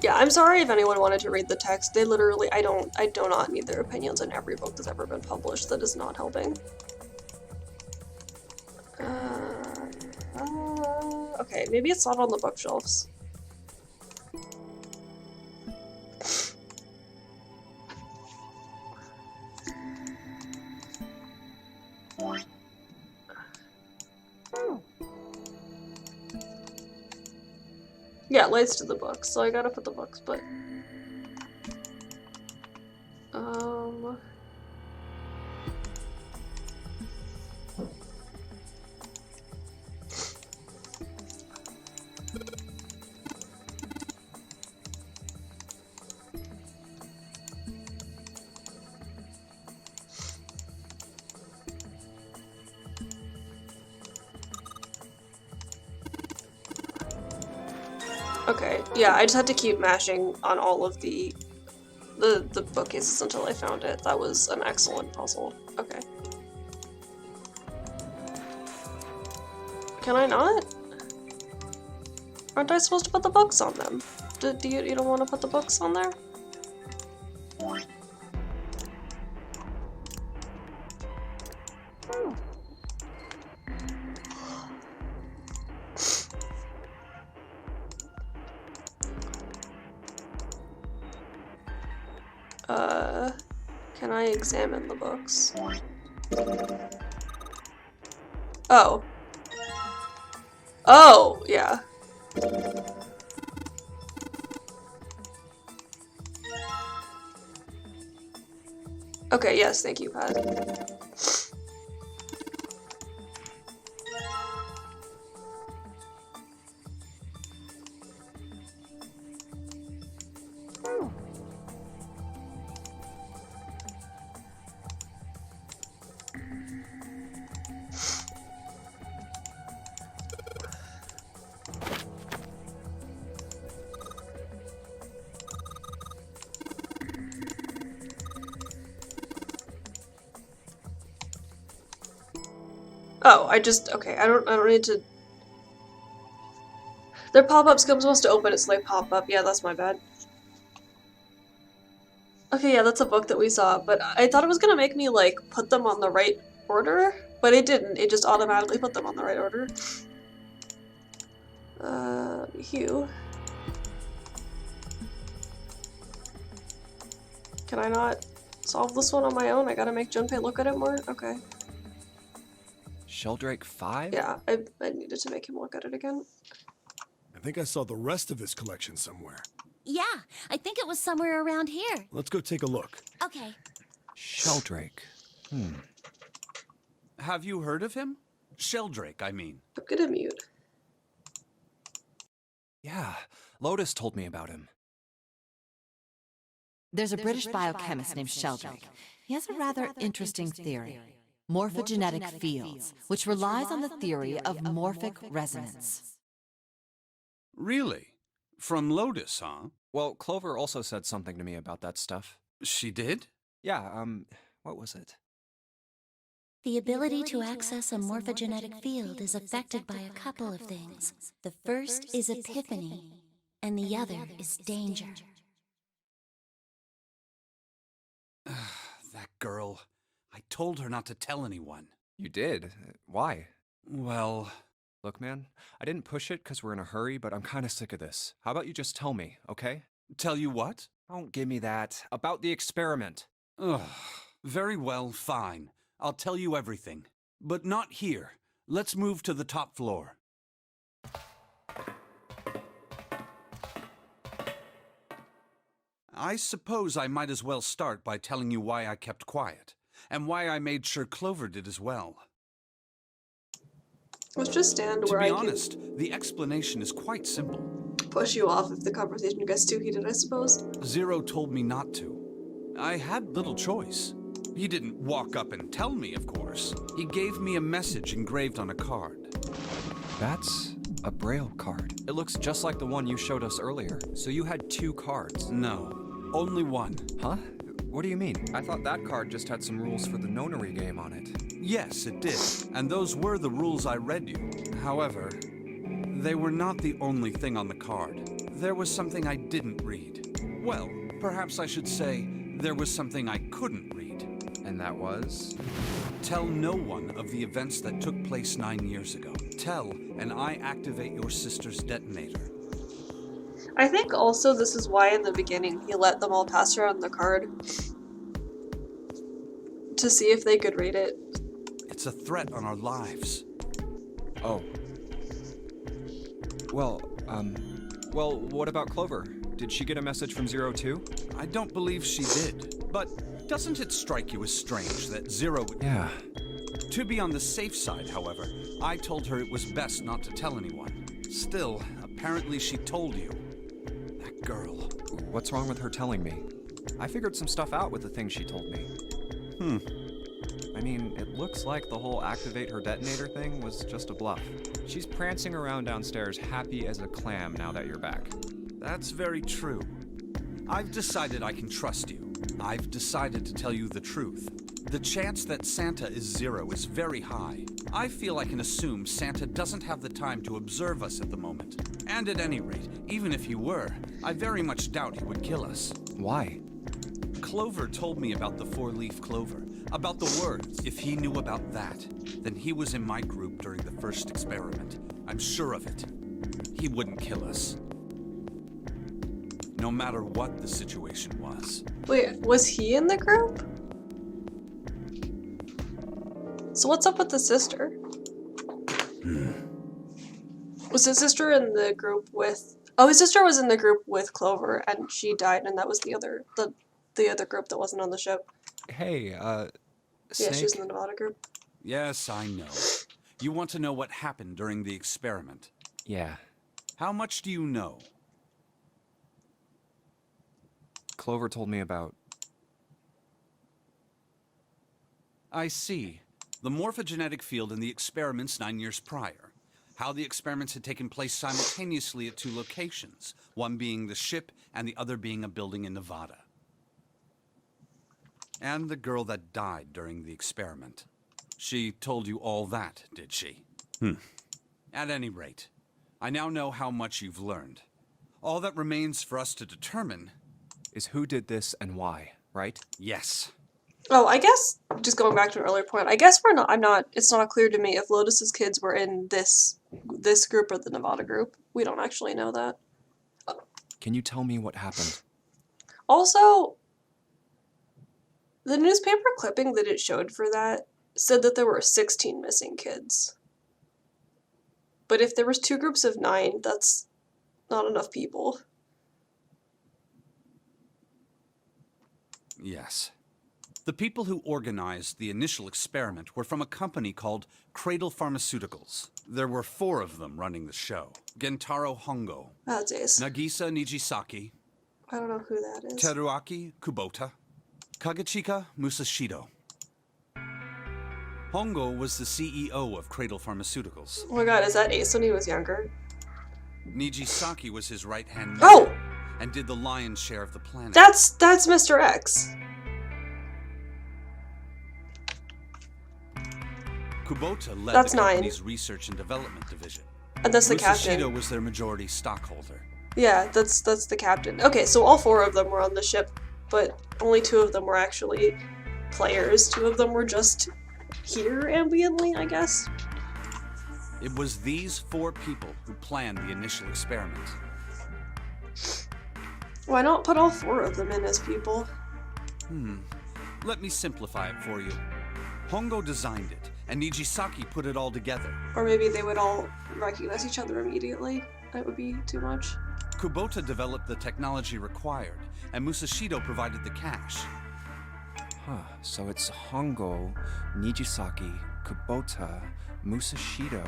Yeah, I'm sorry if anyone wanted to read the text. They literally, I do not need their opinions on every book that's ever been published. That is not helping. Okay, maybe it's not on the bookshelves. Yeah, lights to the books, so I gotta put the books, but... Okay, yeah, I just had to keep mashing on all of the bookcases until I found it. That was an excellent puzzle. Okay. Can I not? Aren't I supposed to put the books on them? You don't want to put the books on there? Can I examine the books? Oh. Oh, yeah. Okay, yes, thank you, Pat. Oh, okay, I don't need to... Their pop-ups I'm supposed to open it so they pop up. Yeah, that's my bad. Okay, yeah, that's a book that we saw, but I thought it was gonna make me, like, put them on the right order, but it didn't. It just automatically put them on the right order. Hugh. Can I not solve this one on my own? I gotta make Junpei look at it more? Okay. Sheldrake 5? Yeah, I needed to make him look at it again. I think I saw the rest of his collection somewhere. Yeah, I think it was somewhere around here. Let's go take a look. Okay. Sheldrake. Have you heard of him? Sheldrake, I mean. I'm gonna mute. Yeah, Lotus told me about him. There's a British biochemist named Sheldrake. He has a rather interesting theory. Morphogenetic fields, which relies on the theory of morphic resonance. Really? From Lotus, huh? Well, Clover also said something to me about that stuff. She did? Yeah, what was it? The ability to access a morphogenetic field is affected by a couple of things. The first is epiphany, and the other is danger. That girl. I told her not to tell anyone. You did? Why? Well... Look, man, I didn't push it because we're in a hurry, but I'm kind of sick of this. How about you just tell me, okay? Tell you what? Don't give me that. About the experiment. Ugh. Very well, fine. I'll tell you everything. But not here. Let's move to the top floor. I suppose I might as well start by telling you why I kept quiet, and why I made sure Clover did as well. Let's just stand where I can... To be honest, the explanation is quite simple. Push you off if the conversation gets too heated, I suppose. Zero told me not to. I had little choice. He didn't walk up and tell me, of course. He gave me a message engraved on a card. That's a Braille card. It looks just like the one you showed us earlier. So you had 2 cards. No, only one. Huh? What do you mean? I thought that card just had some rules for the Nonary Game on it. Yes, it did. And those were the rules I read you. However, they were not the only thing on the card. there was something I didn't read. Well, perhaps I should say, there was something I couldn't read. And that was? Tell no one of the events that took place 9 years ago. Tell, and I activate your sister's detonator. I think also this is why in the beginning he let them all pass around the card to see if they could read it. It's a threat on our lives. Oh. Well, what about Clover? Did she get a message from Zero too? I don't believe she did. But doesn't it strike you as strange that Zero would... Yeah. To be on the safe side, however, I told her it was best not to tell anyone. Still, apparently she told you. That girl. What's wrong with her telling me? I figured some stuff out with the things she told me. I mean, it looks like the whole activate her detonator thing was just a bluff. She's prancing around downstairs happy as a clam now that you're back. That's very true. I've decided I can trust you. I've decided to tell you the truth. The chance that Santa is Zero is very high. I feel I can assume Santa doesn't have the time to observe us at the moment. And at any rate, even if he were, I very much doubt he would kill us. Why? Clover told me about the four-leaf clover, about the words. If he knew about that, then he was in my group during the first experiment. I'm sure of it. He wouldn't kill us. No matter what the situation was. Wait, was he in the group? So what's up with the sister? Was his sister in the group with... Oh, his sister was in the group with Clover, and she died, and that was the other group that wasn't on the ship. Hey, Yeah, Snake? she was in the Nevada group. Yes, I know. You want to know what happened during the experiment. Yeah. How much do you know? Clover told me about... I see. The morphogenetic field in the experiments 9 years prior. How the experiments had taken place simultaneously at 2 locations, one being the ship and the other being a building in Nevada. And the girl that died during the experiment. She told you all that, did she? At any rate, I now know how much you've learned. All that remains for us to determine is who did this and why, right? Yes. Oh, I guess, just going back to an earlier point, I guess it's not clear to me if Lotus's kids were in this group or the Nevada group. We don't actually know that. Can you tell me what happened? Also, the newspaper clipping that it showed for that said that there were 16 missing kids. But if there was 2 groups of 9, that's not enough people. Yes. The people who organized the initial experiment were from a company called Cradle Pharmaceuticals. There were 4 of them running the show. Gentaro Hongo, That's Ace. Nagisa Nijisaki, I don't know who that is. Teruaki Kubota, Kagechika Musashido. Hongo was the CEO of Cradle Pharmaceuticals. Oh my god, is that Ace when he was younger? Nijisaki was his right-hand man Oh! and did the lion's share of the planet. That's Mr. X. Kubota led That's the 9. company's research and development division. And that's the Musashido captain. was their majority stockholder. Yeah, that's the captain. Okay, so all 4 of them were on the ship, but only 2 of them were actually players. 2 of them were just here ambiently, I guess. It was these 4 people who planned the initial experiment. Why not put all 4 of them in as people? Let me simplify it for you. Hongo designed it, and Nijisaki put it all together. Or maybe they would all recognize each other immediately. That would be too much. Kubota developed the technology required, and Musashido provided the cash. Huh, so it's Hongo, Nijisaki, Kubota, Musashido...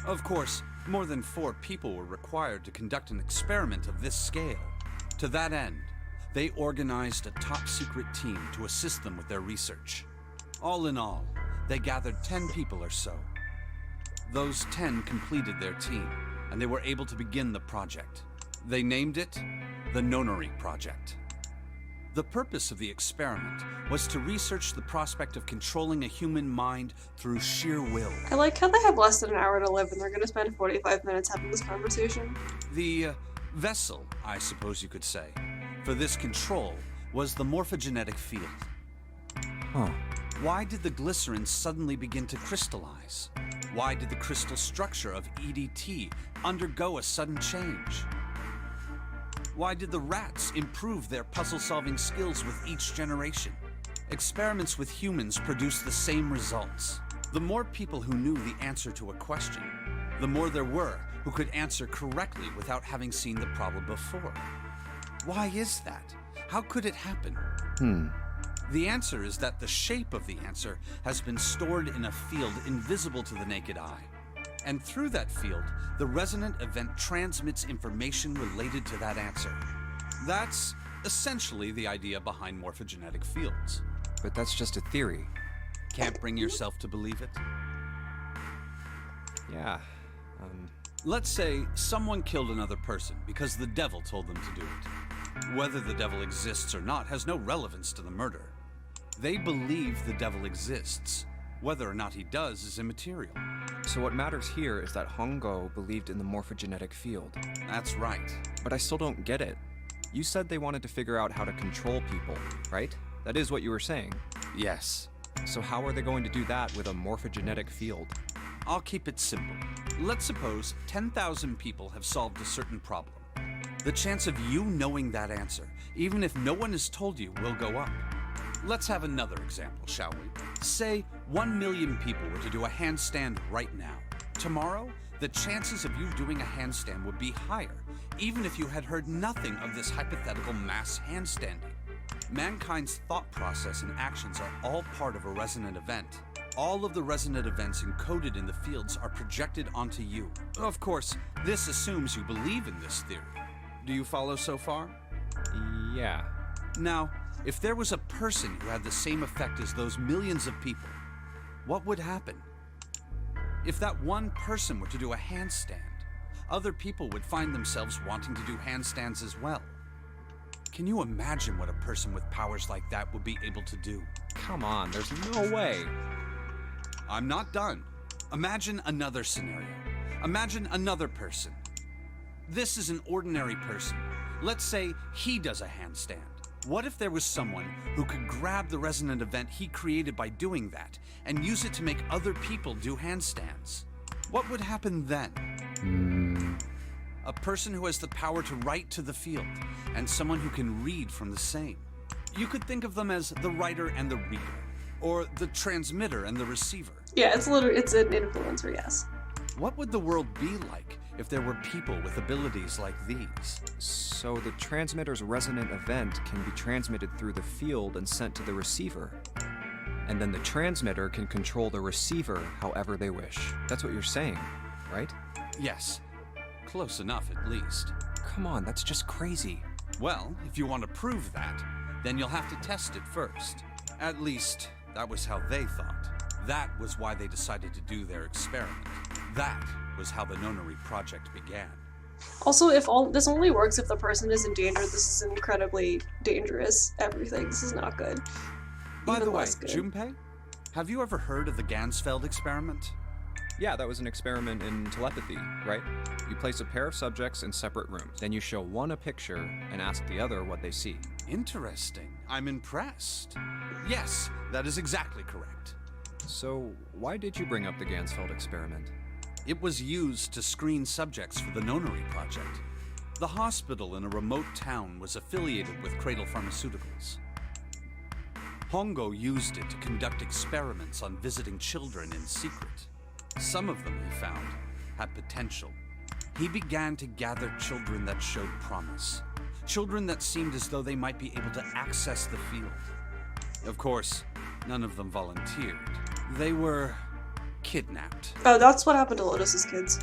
Of course, more than 4 people were required to conduct an experiment of this scale. To that end, they organized a top-secret team to assist them with their research. All in all, they gathered 10 people or so. Those 10 completed their team, and they were able to begin the project. They named it the Nonary Project. The purpose of the experiment was to research the prospect of controlling a human mind through sheer will. I like how they have less than an hour to live and they're gonna spend 45 minutes having this conversation. The vessel, I suppose you could say, for this control was the morphogenetic field. Huh. Why did the glycerin suddenly begin to crystallize? Why did the crystal structure of EDT undergo a sudden change? Why did the rats improve their puzzle-solving skills with each generation? Experiments with humans produce the same results. The more people who knew the answer to a question, the more there were who could answer correctly without having seen the problem before. Why is that? How could it happen? The answer is that the shape of the answer has been stored in a field invisible to the naked eye. And through that field, the resonant event transmits information related to that answer. That's essentially the idea behind morphogenetic fields. But that's just a theory. Can't bring yourself to believe it? Yeah. Let's say someone killed another person because the devil told them to do it. Whether the devil exists or not has no relevance to the murder. They believe the devil exists. Whether or not he does is immaterial. So what matters here is that Hongo believed in the morphogenetic field. That's right. But I still don't get it. You said they wanted to figure out how to control people, right? That is what you were saying. Yes. So how are they going to do that with a morphogenetic field? I'll keep it simple. Let's suppose 10,000 people have solved a certain problem. The chance of you knowing that answer, even if no one has told you, will go up. Let's have another example, shall we? Say 1 million people were to do a handstand right now. Tomorrow, the chances of you doing a handstand would be higher, even if you had heard nothing of this hypothetical mass handstanding. Mankind's thought process and actions are all part of a resonant event. All of the resonant events encoded in the fields are projected onto you. Of course, this assumes you believe in this theory. Do you follow so far? Yeah. Now, if there was a person who had the same effect as those millions of people, what would happen? If that one person were to do a handstand, other people would find themselves wanting to do handstands as well. Can you imagine what a person with powers like that would be able to do? Come on, there's no way. I'm not done. Imagine another scenario. Imagine another person. This is an ordinary person. Let's say he does a handstand. What if there was someone who could grab the resonant event he created by doing that and use it to make other people do handstands? What would happen then? A person who has the power to write to the field and someone who can read from the same. You could think of them as the writer and the reader, or the transmitter and the receiver. Yeah, it's an influencer, yes. What would the world be like if there were people with abilities like these? So the transmitter's resonant event can be transmitted through the field and sent to the receiver. And then the transmitter can control the receiver however they wish. That's what you're saying, right? Yes. Close enough, at least. Come on, that's just crazy. Well, if you want to prove that, then you'll have to test it first. At least, that was how they thought. That was why they decided to do their experiment. That was how the Nonary project began. Also, this only works if the person is in danger. This is incredibly dangerous. Everything. This is not good. By Even the way, less good. Junpei, have you ever heard of the Gansfeld experiment? Yeah, that was an experiment in telepathy, right? You place a pair of subjects in separate rooms. Then you show one a picture and ask the other what they see. Interesting. I'm impressed. Yes, that is exactly correct. So, why did you bring up the Gansfeld experiment? It was used to screen subjects for the Nonary project. The hospital in a remote town was affiliated with Cradle Pharmaceuticals. Hongo used it to conduct experiments on visiting children in secret. Some of them, he found, had potential. He began to gather children that showed promise. Children that seemed as though they might be able to access the field. Of course, none of them volunteered. They were kidnapped. Oh, that's what happened to Lotus's kids.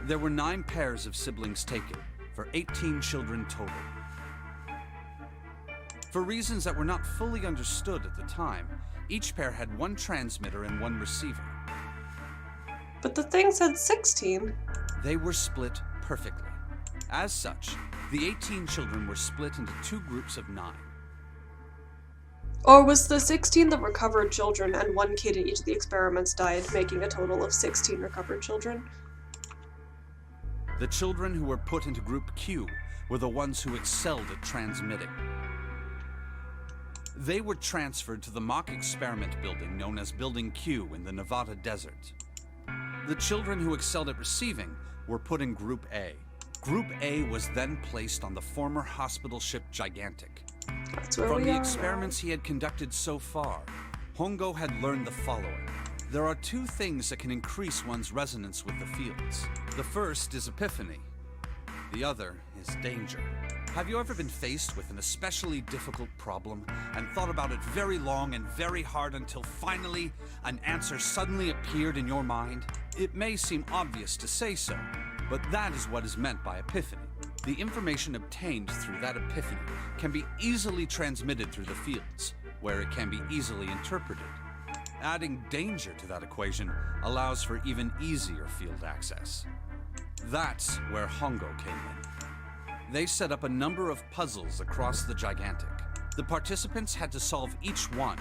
There were 9 pairs of siblings taken, for 18 children total. For reasons that were not fully understood at the time, each pair had 1 transmitter and 1 receiver. But the thing said 16. They were split perfectly. As such, the 18 children were split into 2 groups of 9. Or was the 16 the recovered children and 1 kid in each of the experiments died, making a total of 16 recovered children? The The children who were put into Group Q were the ones who excelled at transmitting. They were transferred to the mock experiment building known as Building Q in the Nevada desert. The children who excelled at receiving were put in Group A. Group A was then placed on the former hospital ship Gigantic. That's where From we the are experiments he had conducted so far, Hongo had learned the following. There are two things that can increase one's resonance with the fields. The first is epiphany. The other is danger. Have you ever been faced with an especially difficult problem and thought about it very long and very hard until finally an answer suddenly appeared in your mind? It may seem obvious to say so, but that is what is meant by epiphany. The information obtained through that epiphany can be easily transmitted through the fields, where it can be easily interpreted. Adding danger to that equation allows for even easier field access. That's where Hongo came in. They set up a number of puzzles across the Gigantic. The participants had to solve each one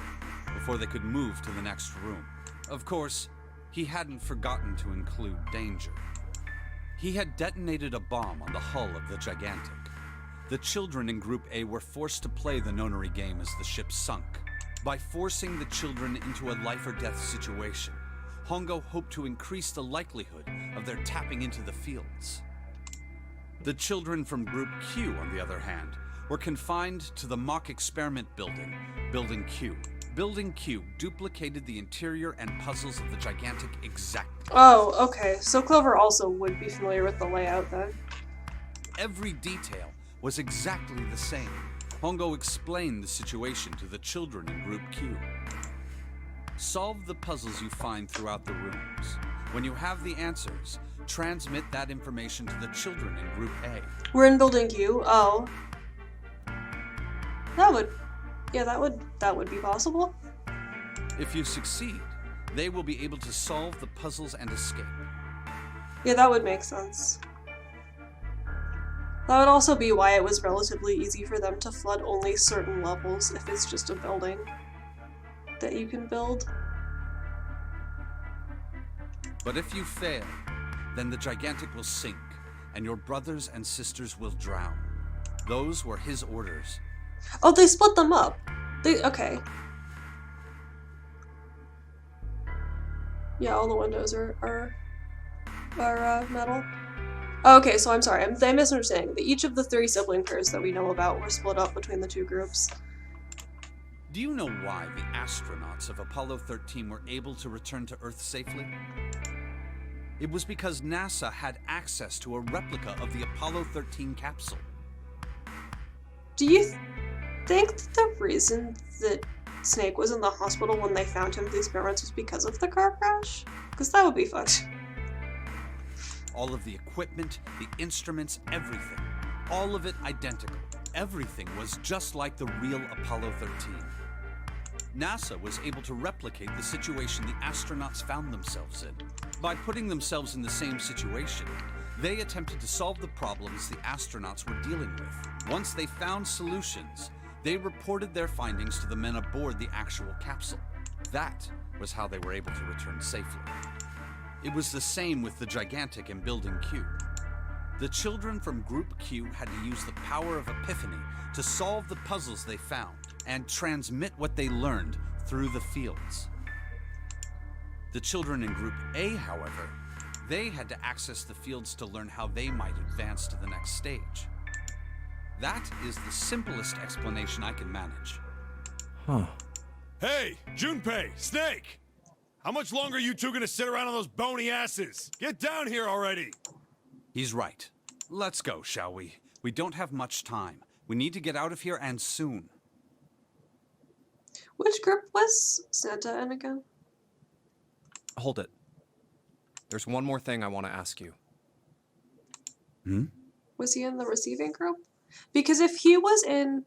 before they could move to the next room. Of course, he hadn't forgotten to include danger. He had detonated a bomb on the hull of the Gigantic. The children in Group A were forced to play the Nonary Game as the ship sunk. By forcing the children into a life-or-death situation, Hongo hoped to increase the likelihood of their tapping into the fields. The children from Group Q, on the other hand, were confined to the mock experiment building, Building Q. Building Q duplicated the interior and puzzles of the Gigantic exactly. Oh, okay. So Clover also would be familiar with the layout then. Every detail was exactly the same. Hongo explained the situation to the children in Group Q. Solve the puzzles you find throughout the rooms. When you have the answers, transmit that information to the children in Group A. We're in Building Q. Oh. That would be possible. If you succeed, they will be able to solve the puzzles and escape. Yeah, that would make sense. That would also be why it was relatively easy for them to flood only certain levels if it's just a building that you can build. But if you fail, then the Gigantic will sink, and your brothers and sisters will drown. Those were his orders. Oh, they split them up. Okay. Yeah, all the windows are metal. Oh, okay, so I'm sorry. I'm misunderstanding. Each of the 3 sibling pairs that we know about were split up between the 2 groups. Do you know why the astronauts of Apollo 13 were able to return to Earth safely? It was because NASA had access to a replica of the Apollo 13 capsule. Do you think that the reason that Snake was in the hospital when they found him for the experiments was because of the car crash? Because that would be fucked. All of the equipment, the instruments, everything. All of it identical. Everything was just like the real Apollo 13. NASA was able to replicate the situation the astronauts found themselves in. By putting themselves in the same situation, they attempted to solve the problems the astronauts were dealing with. Once they found solutions, they reported their findings to the men aboard the actual capsule. That was how they were able to return safely. It was the same with the Gigantic in Building Q. The children from Group Q had to use the power of epiphany to solve the puzzles they found and transmit what they learned through the fields. The children in Group A, however, they had to access the fields to learn how they might advance to the next stage. That is the simplest explanation I can manage. Huh. Hey, Junpei, Snake! How much longer are you two gonna sit around on those bony asses? Get down here already! He's right. Let's go, shall we? We don't have much time. We need to get out of here, and soon. Which group was Santa in again? Hold it. There's one more thing I want to ask you. Was he in the receiving group? Because if he was in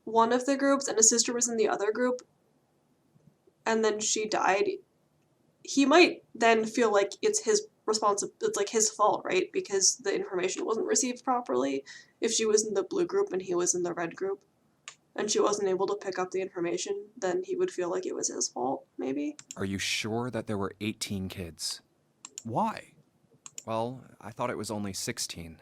one of the groups and his sister was in the other group, and then she died, he might then feel like it's his it's like his fault, right? Because the information wasn't received properly. If she was in the blue group and he was in the red group, and she wasn't able to pick up the information, then he would feel like it was his fault, maybe? Are you sure that there were 18 kids? Why? Well, I thought it was only 16.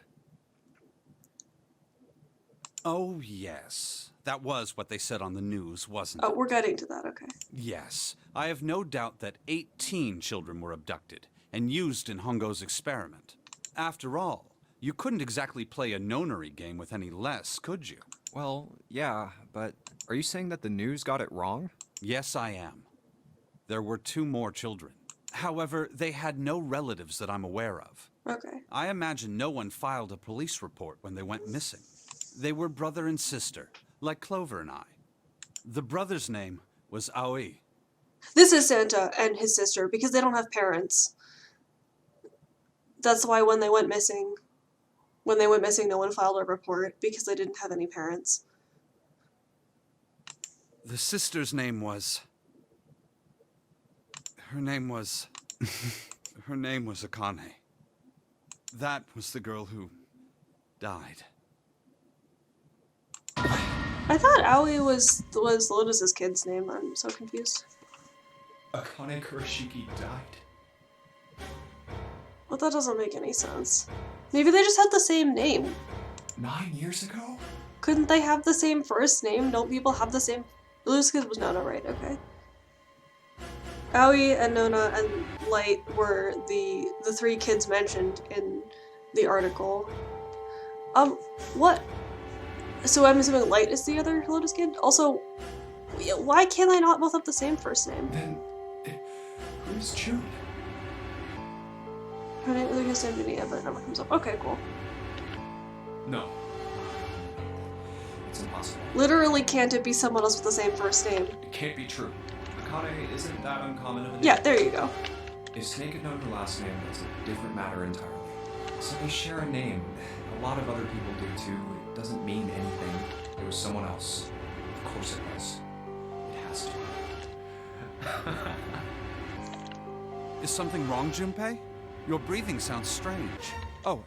Oh, yes. That was what they said on the news, wasn't Oh, it? we're getting to that, okay. Yes. I have no doubt that 18 children were abducted and used in Hongo's experiment. After all, you couldn't exactly play a Nonary game with any less, could you? Well, yeah, but are you saying that the news got it wrong? Yes, I am. There were 2 more children. However, they had no relatives that I'm aware of. Okay. I imagine no one filed a police report when they went missing. They were brother and sister, like Clover and I. The brother's name was Aoi. This is Santa and his sister, because they don't have parents. That's why when they went missing, no one filed a report, because they didn't have any parents. The sister's name was... Her name was Akane. That was the girl who died. I thought Aoi was Lotus's kid's name. I'm so confused. Akane Kurashiki died. Well, that doesn't make any sense. Maybe they just had the same name. 9 years ago? Couldn't they have the same first name? Don't people have the same... Lotus's kid was Nona, right? Okay. Aoi and Nona and Light were the 3 kids mentioned in the article. What? So I'm assuming Light is the other Lotus kid? Also, why can't they not both have the same first name? Then, who's June? Her name is against Indonesia, but it never comes up. Okay, cool. No. It's impossible. Literally, can't it be someone else with the same first name? It can't be true. Akane isn't that uncommon of a name. Yeah, there you go. If Snake had known her last name, that's a different matter entirely. So they share a name. A lot of other people do too. It doesn't mean anything. It was someone else. Of course it was. It has to. Is something wrong, Junpei? Your breathing sounds strange. Oh,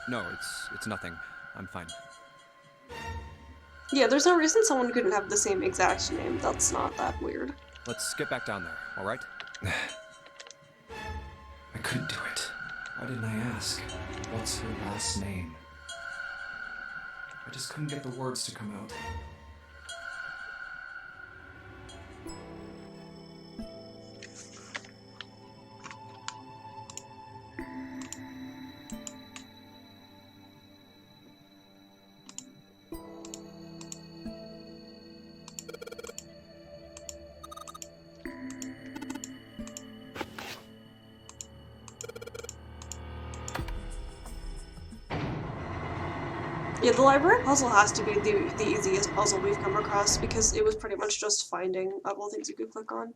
no, it's nothing. I'm fine. Yeah, there's no reason someone couldn't have the same exact name. That's not that weird. Let's get back down there, alright? I couldn't do it. Why didn't I ask? What's her last name? I just couldn't get the words to come out. Yeah, the library puzzle has to be the easiest puzzle we've come across because it was pretty much just finding a couple things you could click on.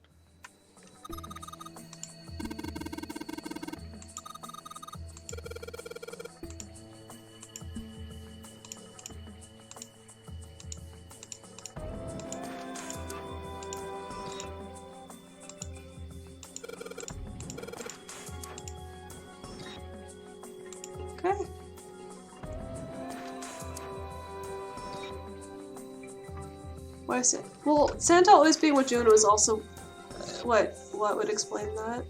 Okay. Why is it? Well, Santa always being with June was also... what would explain that?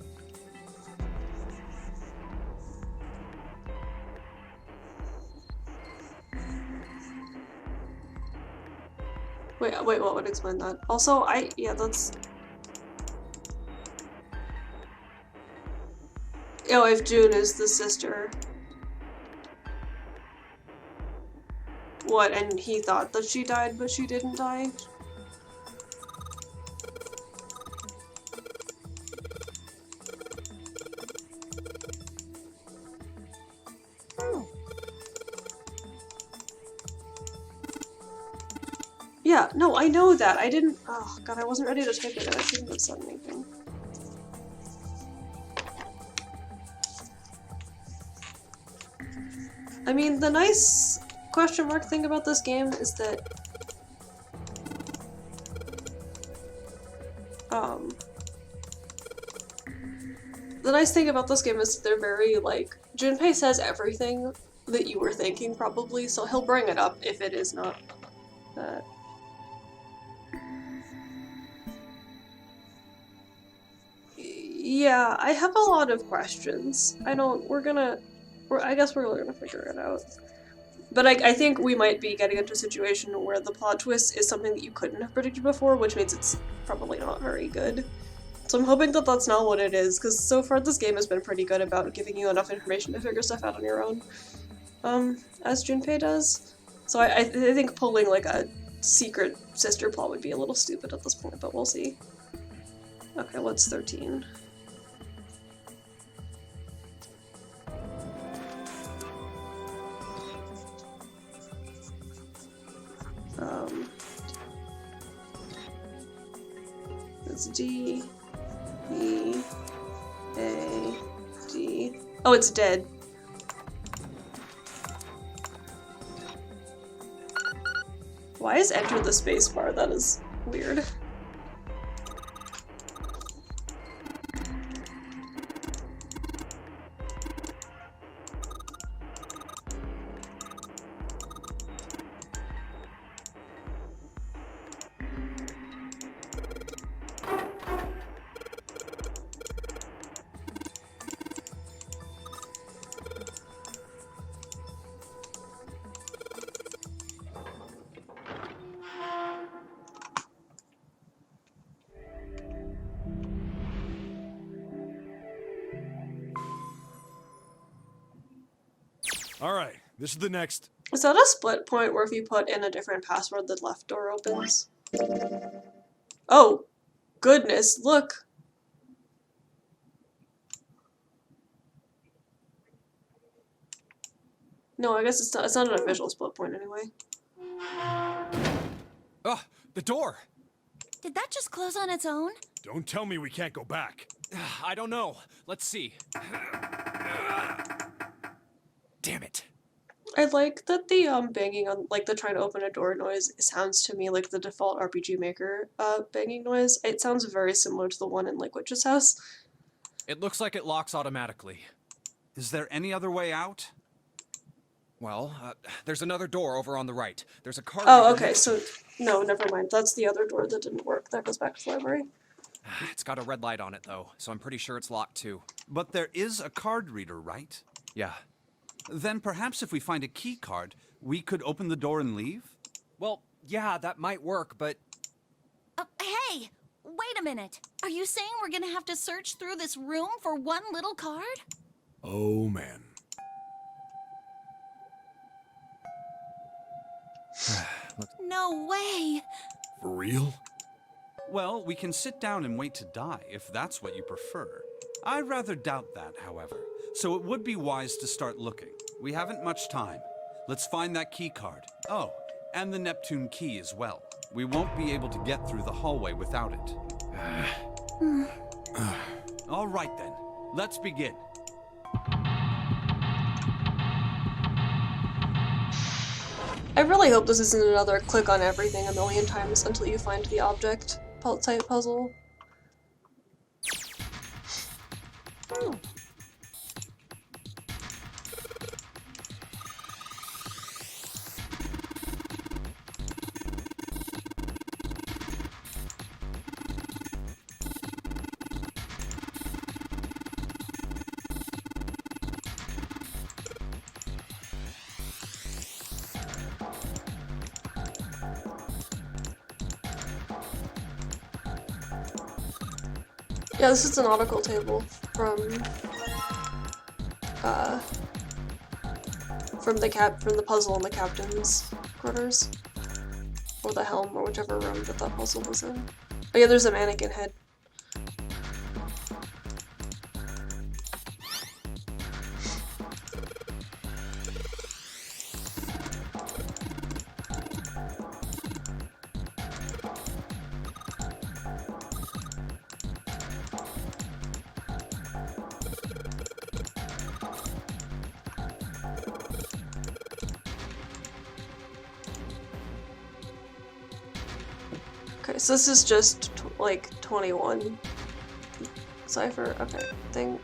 Wait, what would explain that? Also, yeah, that's... Oh, if June is the sister. What, and he thought that she died, but she didn't die? Yeah, no, I know that. I didn't... Oh, God, I wasn't ready to type it in. I shouldn't have said anything. I mean, the nice question mark thing about this game is that... the nice thing about this game is they're very, like... Junpei says everything that you were thinking, probably, so he'll bring it up if it is not that. Yeah, I have a lot of questions. We're gonna I guess we're gonna figure it out. But I think we might be getting into a situation where the plot twist is something that you couldn't have predicted before, which means it's probably not very good. So I'm hoping that that's not what it is, because so far this game has been pretty good about giving you enough information to figure stuff out on your own, as Junpei does. So I think pulling like a secret sister plot would be a little stupid at this point, but we'll see. Okay, what's 13? It's D, E, A, D. Oh, it's dead. Why is enter the space bar? That is weird. Alright, this is the next. Is that a split point where if you put in a different password, the left door opens? Oh, goodness, look. No, I guess it's not an official split point anyway. Ugh, the door! Did that just close on its own? Don't tell me we can't go back. I don't know. Let's see. Damn it. I like that the banging on, like the trying to open a door noise sounds to me like the default RPG Maker banging noise. It sounds very similar to the one in like Witch's house. It looks like it locks automatically. Is there any other way out? Well, there's another door over on the right. There's a card. Oh, reader okay, next so to it. no, never mind. That's the other door that didn't work. That goes back to the library. It's got a red light on it, though, so I'm pretty sure it's locked, too. But there is a card reader, right? Yeah. Then perhaps if we find a key card, we could open the door and leave? Well, yeah, that might work, but... Hey! Wait a minute. Are you saying we're gonna have to search through this room for one little card? Oh, man. No way! For real? Well, we can sit down and wait to die, if that's what you prefer. I rather doubt that, however. So it would be wise to start looking. We haven't much time. Let's find that key card. Oh, and the Neptune key as well. We won't be able to get through the hallway without it. All right then, let's begin. I really hope this isn't another click on everything a million times until you find the object type puzzle. Yeah, this is an nautical table from the puzzle in the captain's quarters, or the helm, or whichever room that puzzle was in. Oh yeah, there's a mannequin head. Okay, so this is just like 21 cipher. Okay, thing.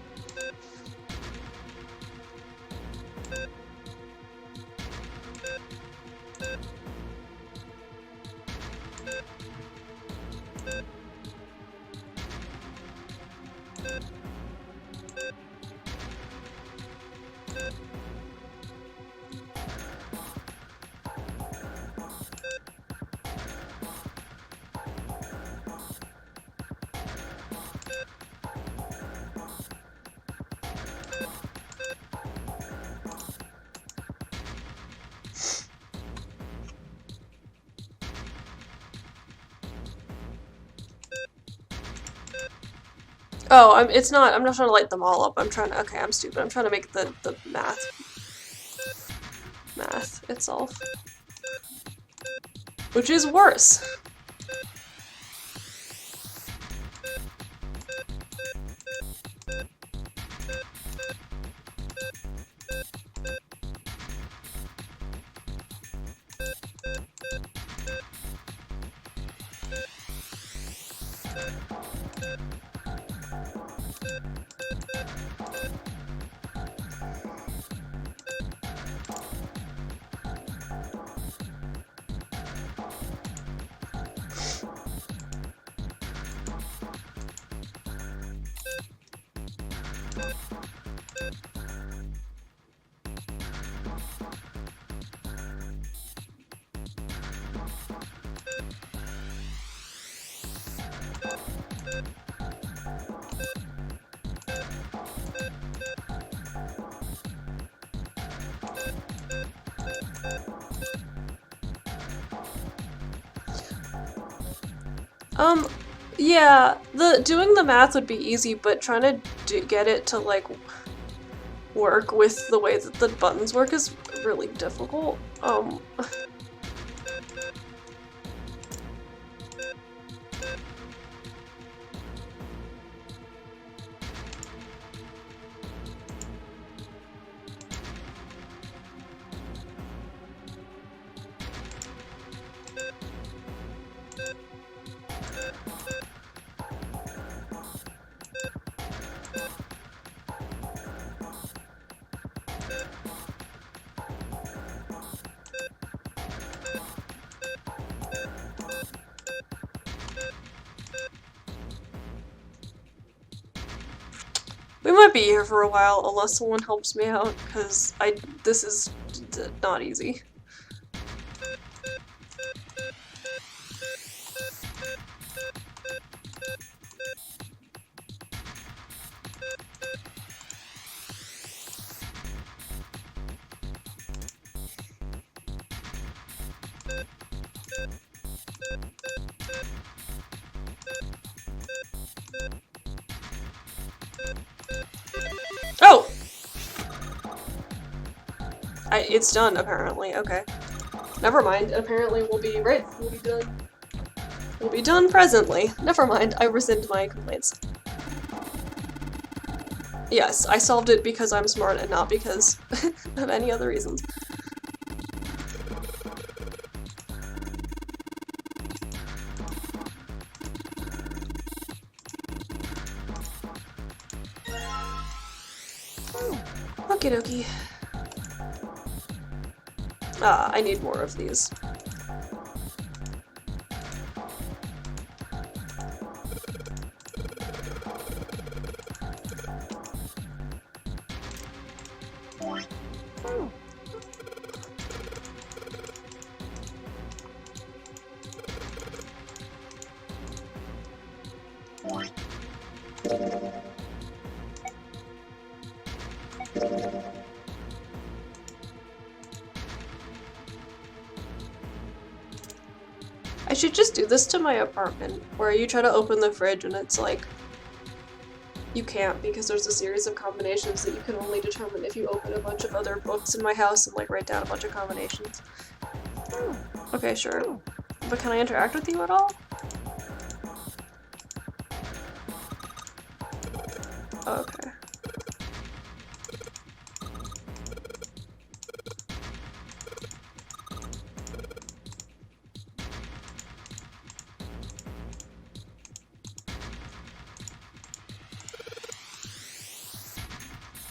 Oh, I'm not trying to light them all up. I'm trying to, okay, I'm stupid. I'm trying to make the math itself. Which is worse. Yeah, doing the math would be easy, but trying to get it to, like, work with the way that the buttons work is really difficult. We might be here for a while unless someone helps me out, because this is not easy. Oh! It's done, apparently. Okay. Never mind. Apparently we'll be done. We'll be done presently. Never mind. I rescind my complaints. Yes, I solved it because I'm smart and not because of any other reasons. Okie dokie. Ah, I need more of these. I should just do this to my apartment, where you try to open the fridge and it's like, you can't because there's a series of combinations that you can only determine if you open a bunch of other books in my house and like write down a bunch of combinations. Okay, sure. But can I interact with you at all? Okay.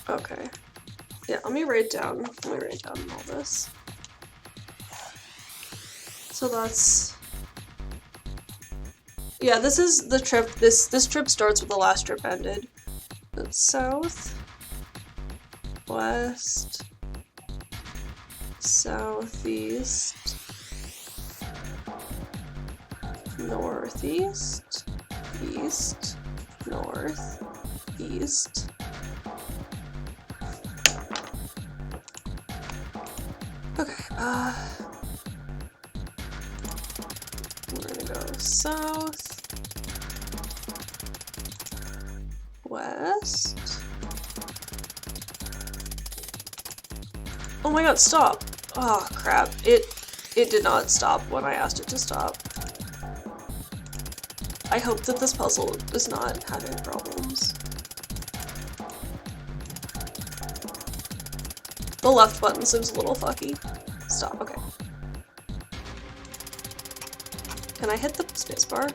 Okay. Yeah, let me write down all this. So that's... Yeah, this is the trip, this trip starts where the last trip ended. That's south, west, southeast, northeast, east, north, east. Okay, we're gonna go south, west. Oh my god, stop. Oh crap. It did not stop when I asked it to stop. I hope that this puzzle is not having problems. The left button seems a little fucky. Stop, okay. Can I hit the spacebar?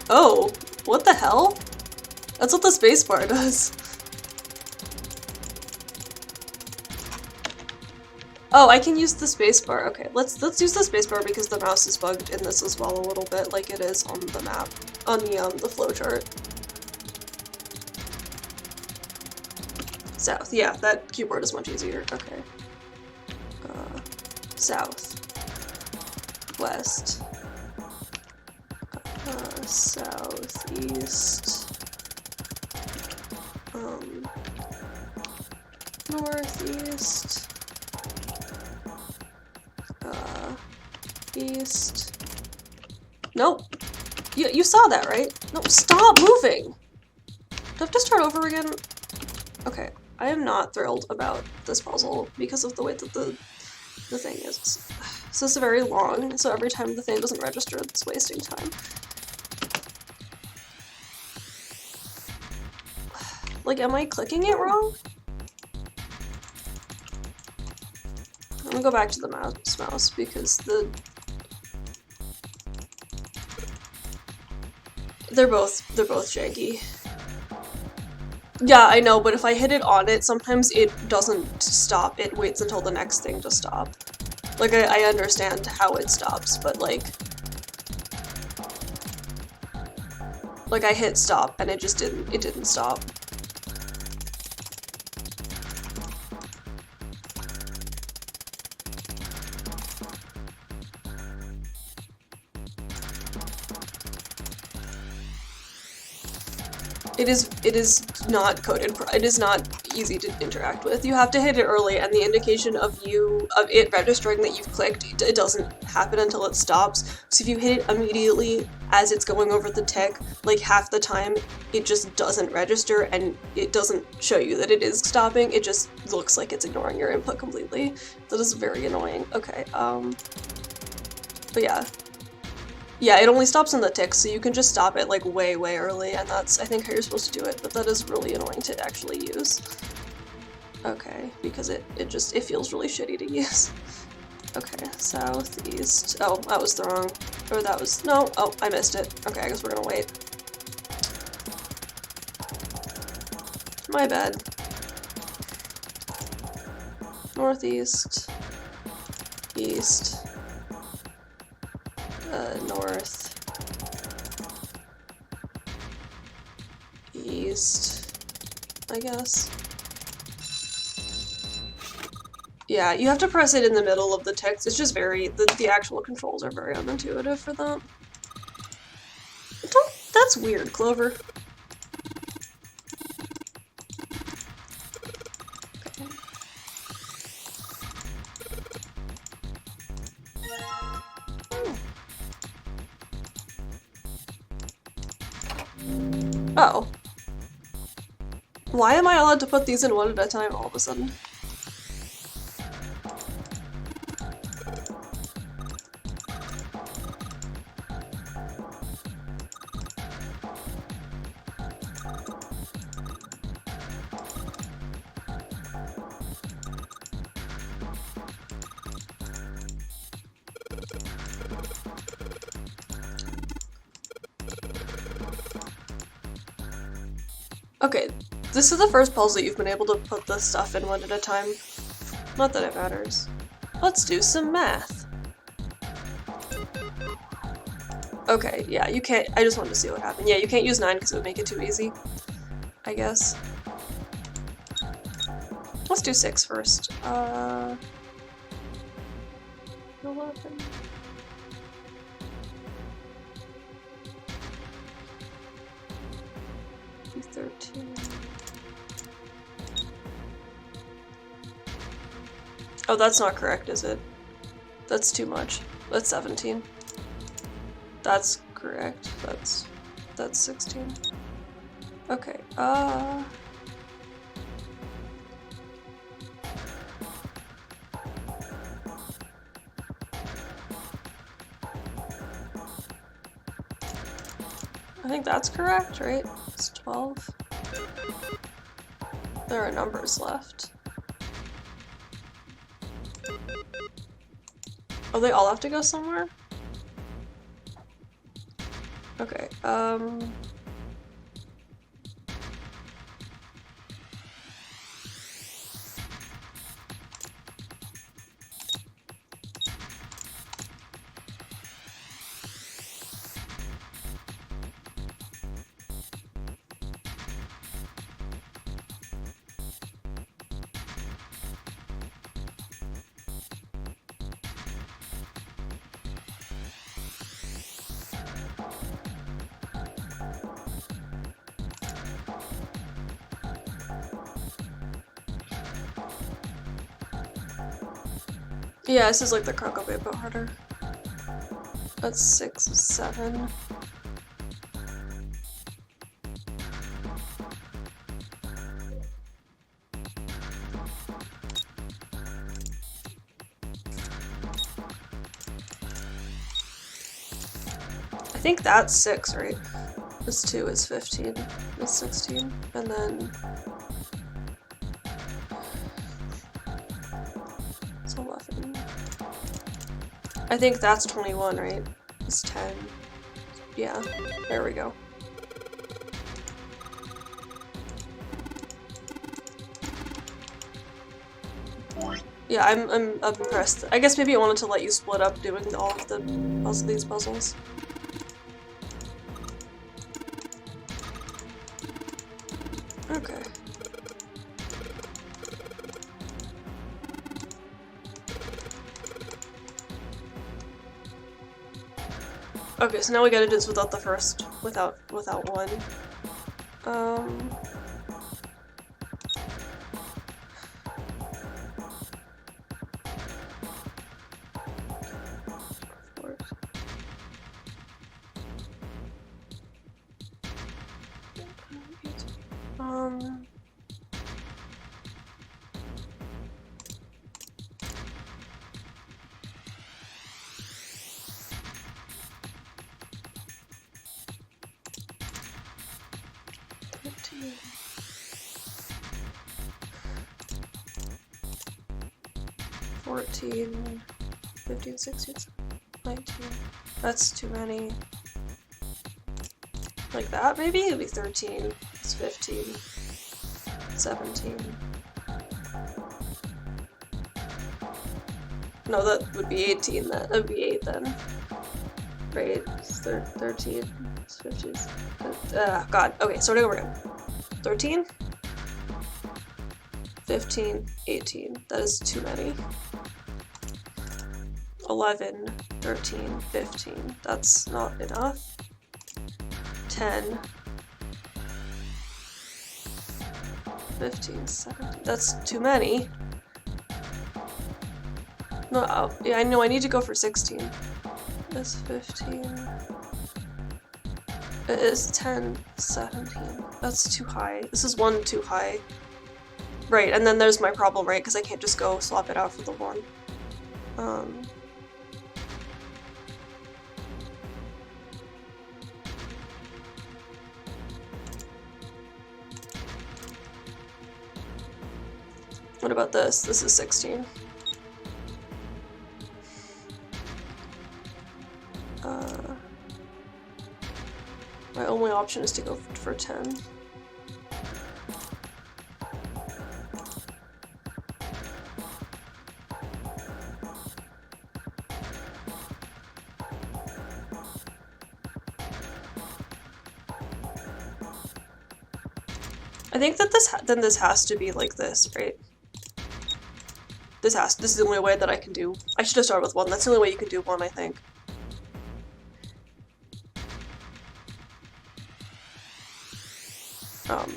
Oh, what the hell? That's what the spacebar does. Oh, I can use the spacebar. Okay, let's use the spacebar because the mouse is bugged in this as well a little bit, like it is on the map, on the flowchart. South, yeah, that keyboard is much easier. Okay. South. West. Southeast. Northeast. East. Nope. You saw that, right? No, stop moving! Do I have to start over again? Okay, I am not thrilled about this puzzle because of the way that the thing is. So it's very long, so every time the thing doesn't register, it's wasting time. Like, am I clicking it wrong? I'm gonna go back to the mouse because they're both janky. Yeah, I know, but if I hit it on it, sometimes it doesn't stop. It waits until the next thing to stop. Like, I understand how it stops, but like I hit stop and it didn't stop. It is not coded. It is not easy to interact with. You have to hit it early, and the indication of it registering that you've clicked, it doesn't happen until it stops. So if you hit it immediately as it's going over the tick, like half the time, it just doesn't register, and it doesn't show you that it is stopping. It just looks like it's ignoring your input completely. That is very annoying. Okay, but yeah. Yeah, it only stops in the tick, so you can just stop it like way early, and that's, I think, how you're supposed to do it, but that is really annoying to actually use. Okay, because it feels really shitty to use. Okay, southeast. Oh, that was the wrong, or that was, no, oh, I missed it. Okay, I guess we're gonna wait. My bad. Northeast. East. North, east, I guess. Yeah, you have to press it in the middle of the text. It's just the actual controls are very unintuitive for that. That's weird, Clover. Oh. Why am I allowed to put these in one at a time all of a sudden? Okay, this is the first puzzle you've been able to put the stuff in one at a time. Not that it matters. Let's do some math. Okay, yeah, you can't- I just wanted to see what happened. Yeah, you can't use 9 because it would make it too easy, I guess. Let's do 6 first. 11. Oh, that's not correct, is it? That's too much. That's 17. That's correct. That's 16. Okay, I think that's correct, right? It's 12. There are numbers left. Oh, they all have to go somewhere? Okay, yeah, this is like the Croco bit, but harder. That's 6, 7. I think that's 6, right? This 2 is 15. This 16. And then it's 11. I think that's 21, right? It's 10. Yeah, there we go. Yeah, I'm impressed. I guess maybe I wanted to let you split up doing all of these puzzles. Okay. Okay, so now we gotta do this without the first, without 1. $14, 15, 16, 19. That's too many. Like that, maybe? It'd be 13. It's 15. 17. No, that would be 18 then. That would be 8 then. Right? It's 13. It's 15. God. Okay, starting over again. 13? 15, 18. That is too many. 11, 13, 15. That's not enough. 10. 15, 17. That's too many. No, oh, yeah, I know. I need to go for 16. That's 15. It is 10, 17. That's too high. This is 1 too high. Right, and then there's my problem, right? Because I can't just go swap it out for the 1. What about this? This is 16. My only option is to go for 10. I think that this has to be like this, right? This is the only way that I can do. I should have started with 1. That's the only way you can do 1, I think.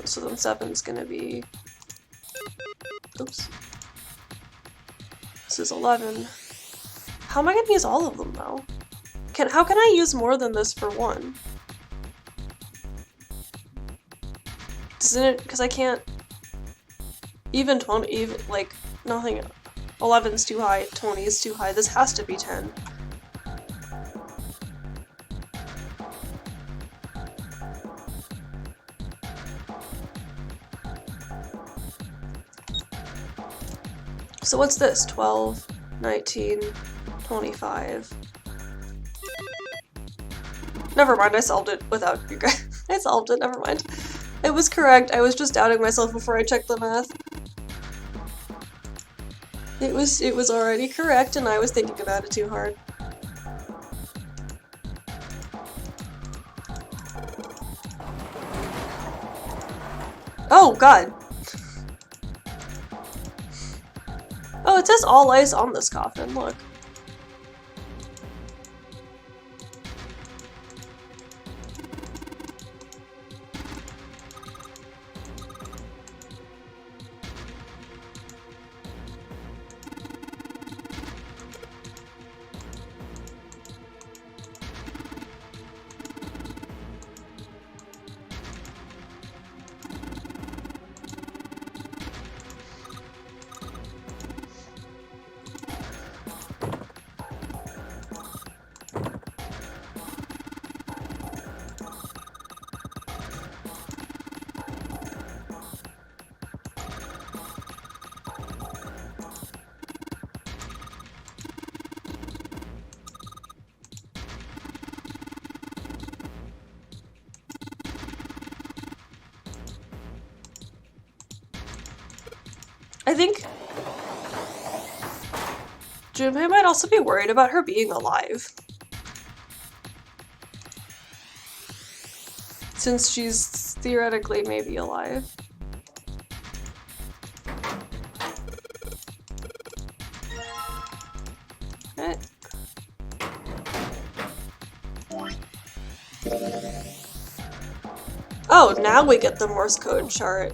So then 7's gonna be. Oops. This is 11. How am I gonna use all of them though? How can I use more than this for 1? Doesn't it? Because I can't. Even 20, even, like, nothing. 11's too high, 20 is too high. This has to be 10. So what's this? 12, 19, 25. Never mind, I solved it without you guys. I solved it, never mind. It was correct, I was just doubting myself before I checked the math. It was already correct and I was thinking about it too hard. Oh god! Oh, it says all ice on this coffin, look. I think Junpei might also be worried about her being alive. Since she's theoretically maybe alive. Okay. Oh, now we get the Morse code chart.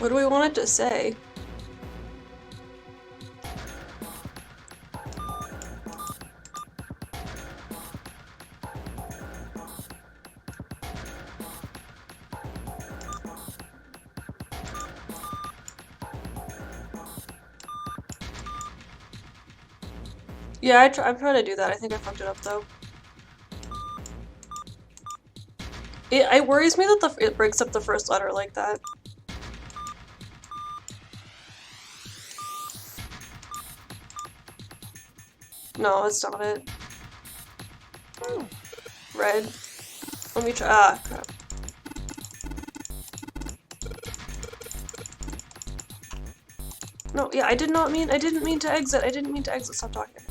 What do we want it to say? Yeah, I'm trying to do that. I think I fucked it up though. It worries me that it breaks up the first letter like that. No, it's not it. Red. Let me try. Ah, crap. No, yeah, I didn't mean to exit. I didn't mean to exit. Stop talking.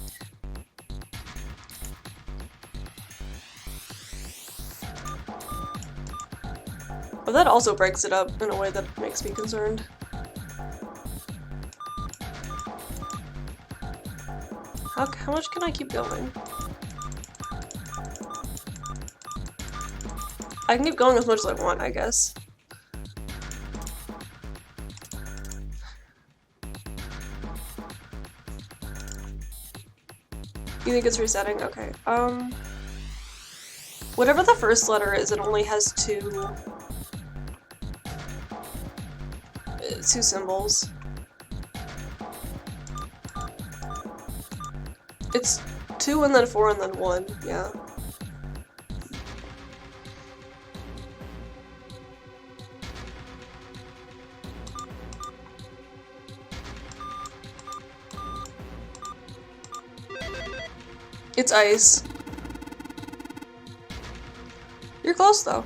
But that also breaks it up in a way that makes me concerned. How much can I keep going? I can keep going as much as I want, I guess. You think it's resetting? Okay. Whatever the first letter is, it only has two symbols. It's 2 and then 4 and then 1, yeah. It's ice. You're close though.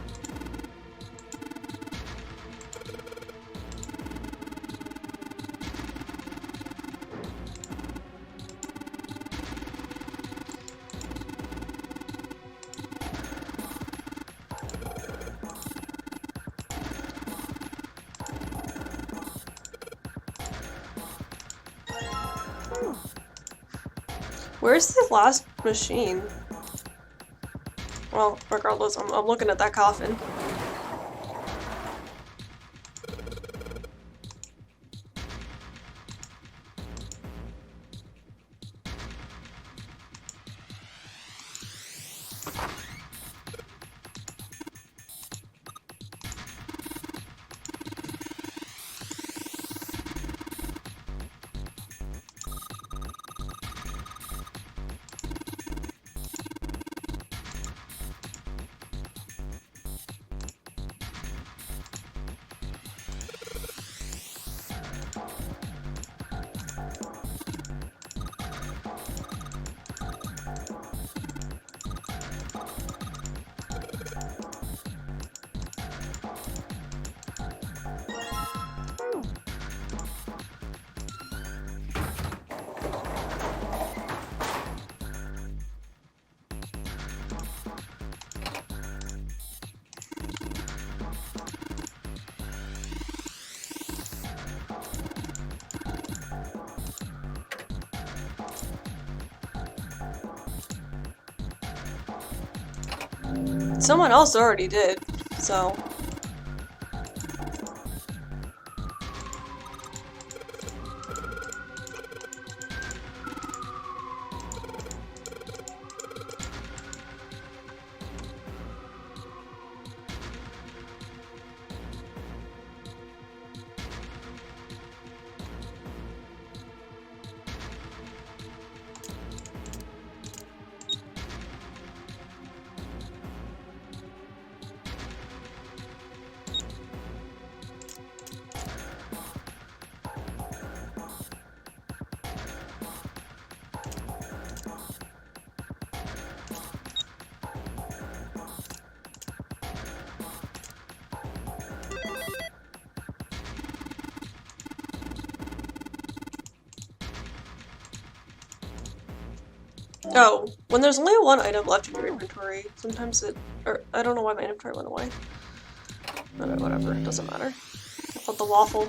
Where's the last machine? Well, regardless, I'm looking at that coffin. Someone else already did, so. Oh, when there's only one item left in your inventory, sometimes it, or I don't know why my inventory went away. Whatever, it doesn't matter. I thought the waffle.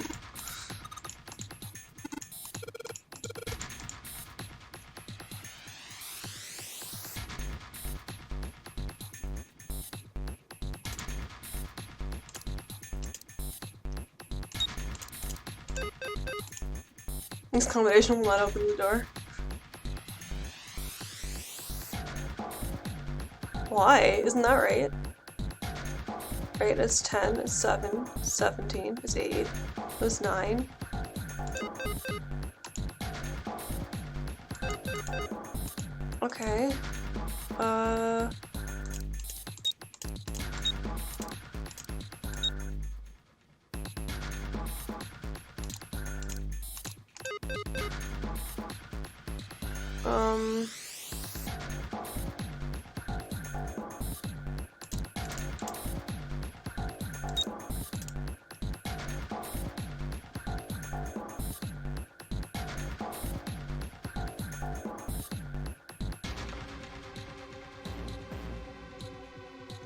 This combination will not open the door. Why? Isn't that right? Right, it's 10, it's 7, 17, it's 8, it's 9. Okay.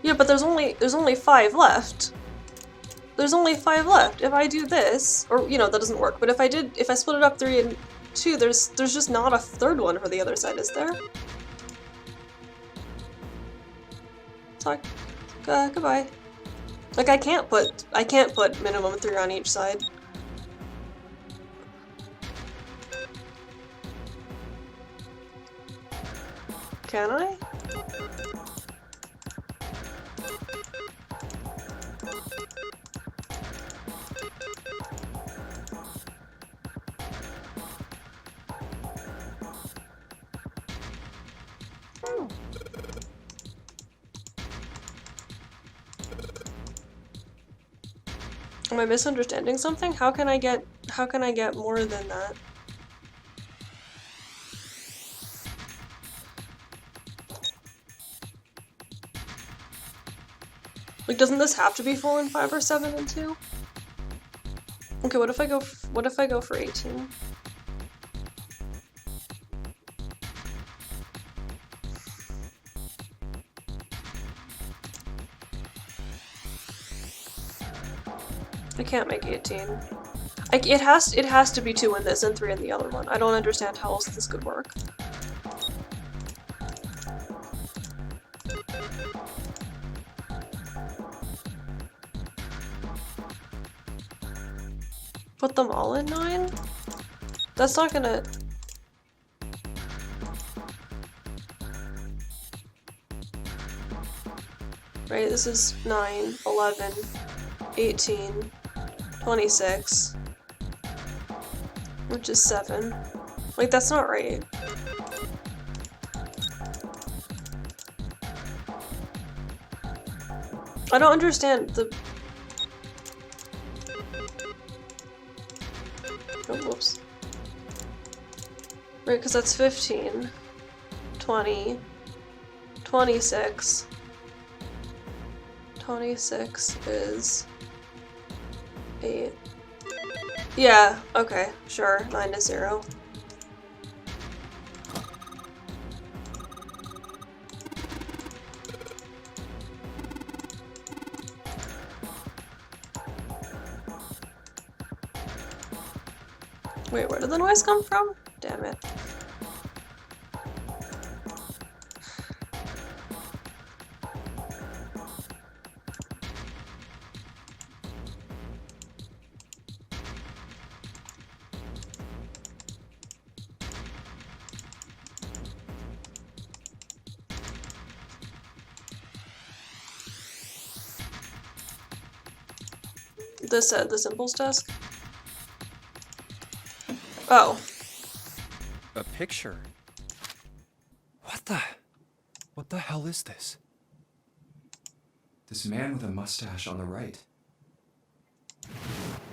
Yeah, but there's only 5 left. There's only 5 left. If I do this, or you know, that doesn't work. But if I split it up 3 and 2, there's just not a third one for the other side, is there? Talk. Goodbye. Like I can't put minimum 3 on each side. Can I? Am I misunderstanding something? How can I get more than that? Like, doesn't this have to be 4 and 5 or 7 and 2? Okay, what if I go for 18? I can't make 18. It has to be 2 in this and 3 in the other one. I don't understand how else this could work. Put them all in 9? That's not gonna... Right, this is 9, 11, 18, 26, which is 7. Like, that's not right. I don't understand the... Oh, whoops. Right, because that's 15, 20, 26. 26 is 8. Yeah, okay, sure. 9 to 0. Wait, where did the noise come from? Damn it. The symbols desk? Oh. A picture? What the hell is this? This man with a mustache on the right.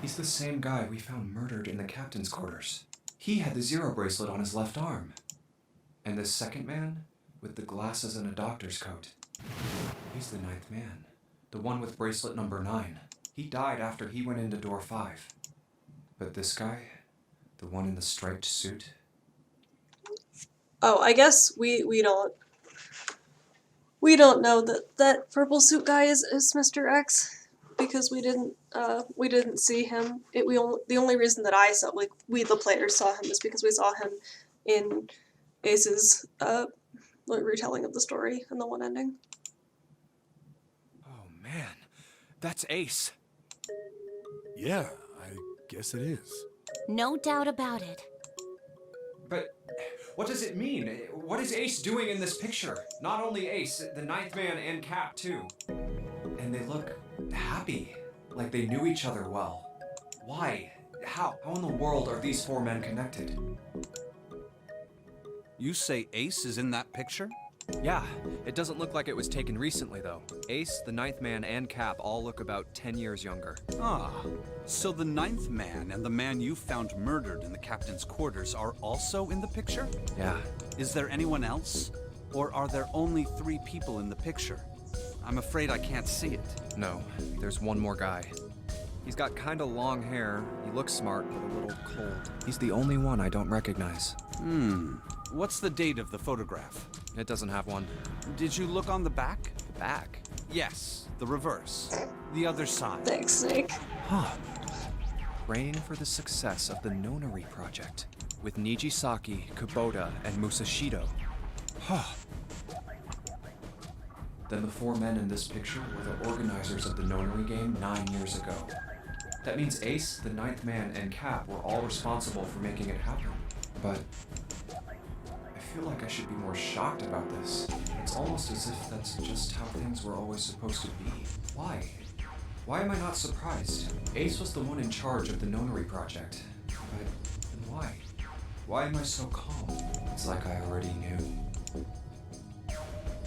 He's the same guy we found murdered in the captain's quarters. He had the 0 bracelet on his left arm. And this second man, with the glasses and a doctor's coat. He's the 9th man. The one with bracelet number 9. He died after he went into door 5. But this guy, the one in the striped suit? Oh, I guess we don't know that purple suit guy is Mr. X because we didn't see him. The only reason that I saw, like, we the players saw him is because we saw him in Ace's retelling of the story and the one ending. Oh man, that's Ace. Yeah, I guess it is. No doubt about it. But what does it mean? What is Ace doing in this picture? Not only Ace, the 9th man and Cap too. And they look happy, like they knew each other well. Why? How in the world are these 4 men connected? You say Ace is in that picture? Yeah, it doesn't look like it was taken recently though. Ace, the 9th man, and Cap all look about 10 years younger. Ah, so the 9th man and the man you found murdered in the captain's quarters are also in the picture? Yeah. Is there anyone else? Or are there only 3 people in the picture? I'm afraid I can't see it. No, there's one more guy. He's got kinda long hair, he looks smart, but a little cold. He's the only one I don't recognize. What's the date of the photograph? It doesn't have one. Did you look on the back? The back? Yes, the reverse. The other side. Thanks, Snake. Huh. Praying for the success of the Nonary project with Nijisaki, Kubota, and Musashido. Huh. Then the 4 men in this picture were the organizers of the Nonary Game 9 years ago. That means Ace, the 9th man, and Cap were all responsible for making it happen. But I feel like I should be more shocked about this. It's almost as if that's just how things were always supposed to be. Why? Why am I not surprised? Ace was the one in charge of the Nonary project. But then why? Why am I so calm? It's like I already knew.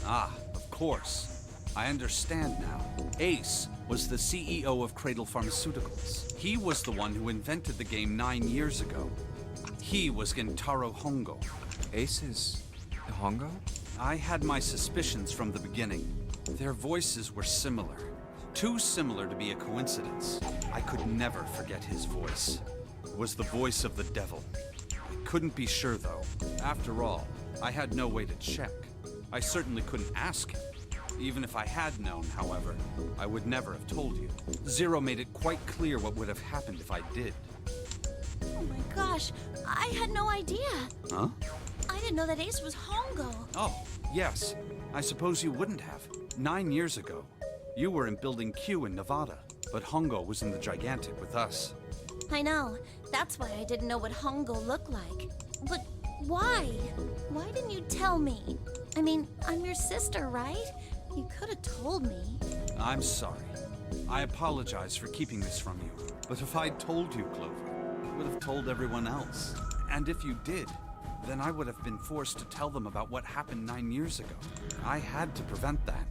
Ah, of course. I understand now. Ace was was the CEO of Cradle Pharmaceuticals. He was the one who invented the game 9 years ago. He was Gentaro Hongo. Ace is Hongo? I had my suspicions from the beginning. Their voices were similar. Too similar to be a coincidence. I could never forget his voice. It was the voice of the devil. I couldn't be sure, though. After all, I had no way to check. I certainly couldn't ask him. Even if I had known, however, I would never have told you. Zero made it quite clear what would have happened if I did. Oh my gosh, I had no idea. Huh? I didn't know that Ace was Hongo. Oh, yes. I suppose you wouldn't have. 9 years ago, you were in Building Q in Nevada, but Hongo was in the Gigantic with us. I know. That's why I didn't know what Hongo looked like. But why? Why didn't you tell me? I mean, I'm your sister, right? You could have told me. I'm sorry. I apologize for keeping this from you. But if I'd told you, Clover, I would have told everyone else. And if you did, then I would have been forced to tell them about what happened 9 years ago. I had to prevent that.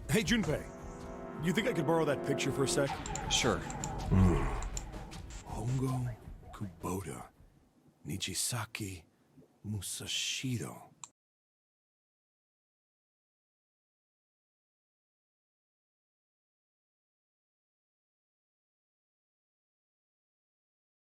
Hey, Junpei. You think I could borrow that picture for a sec? Sure. Hongo Kubota. Nijisaki Musashiro.